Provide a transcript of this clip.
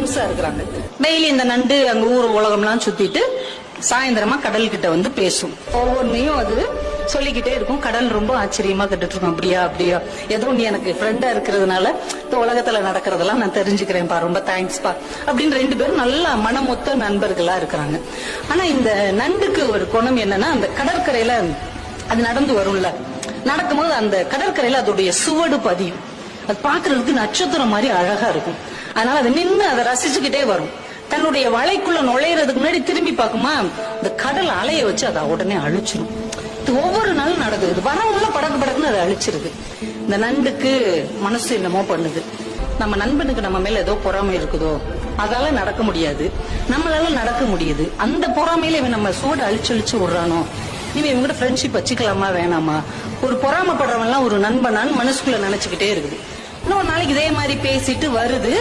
ஃப்ரெண்ட்ஸா இருக்கிறாங்க. டெய்லி இந்த நண்டு அங்க ஊர் உலகம்லாம் சுத்திட்டு சாயந்தரமா கடல் கிட்ட வந்து பேசும். ஒவ்வொன்னையும் அது சொல்லிக்கிட்டே இருக்கும். கடல் ரொம்ப ஆச்சரியமா கேட்டுட்டு இருக்கும். அப்படியா அப்படியா, ஏதோ நீ எனக்கு ஃப்ரெண்டா இருக்கிறதுனால இந்த உலகத்துல நடக்கிறதெல்லாம் நான் தெரிஞ்சுக்கிறேன்ப்பா, ரொம்ப தேங்க்ஸ்பா அப்படின்னு 2 பேரும் நல்ல மனமொத்த நண்பர்களா இருக்கிறாங்க. ஆனா இந்த நண்டுக்கு ஒரு குணம் என்னன்னா, அந்த கடற்கரையில அது நடந்து வரும்ல, நடக்கும்போது அந்த கடற்கரையில அதோடைய சுவடு பதியும். அது பாக்குறதுக்கு நட்சத்திரம் மாதிரி அழகா இருக்கும். அதனால அது நின்று அதை ரசிச்சுக்கிட்டே வரும். தன்னுடைய வலைக்குள்ள நுழையறதுக்கு முன்னாடி திரும்பி பார்க்குமா, இந்த கடல் அலைய வச்சு அதை உடனே அழிச்சிடும். இது ஒவ்வொரு நாளும் நடக்குது. இது வரவுள்ள படக்கு படக்குன்னு அதை அழிச்சிருது. இந்த நண்டுக்கு மனசு என்னமோ பண்ணுது. நம்ம நண்பனுக்கு நம்ம மேல ஏதோ பொறாமை இருக்குதோ, அதால நடக்க முடியாது, நம்மளால நடக்க முடியுது. அந்த பொறாமையில இவன் நம்ம சூடு அழிச்சு விடுறானோ, இவன் இவங்க ஃப்ரெண்ட்ஷிப் வச்சுக்கலாமா வேணாமா, ஒரு பொறாமப்படுறவன் எல்லாம் ஒரு நண்பனான்னு மனசுக்குள்ள நினைச்சுக்கிட்டே இருக்குது. இன்னொரு நாளைக்கு இதே மாதிரி பேசிட்டு வருது.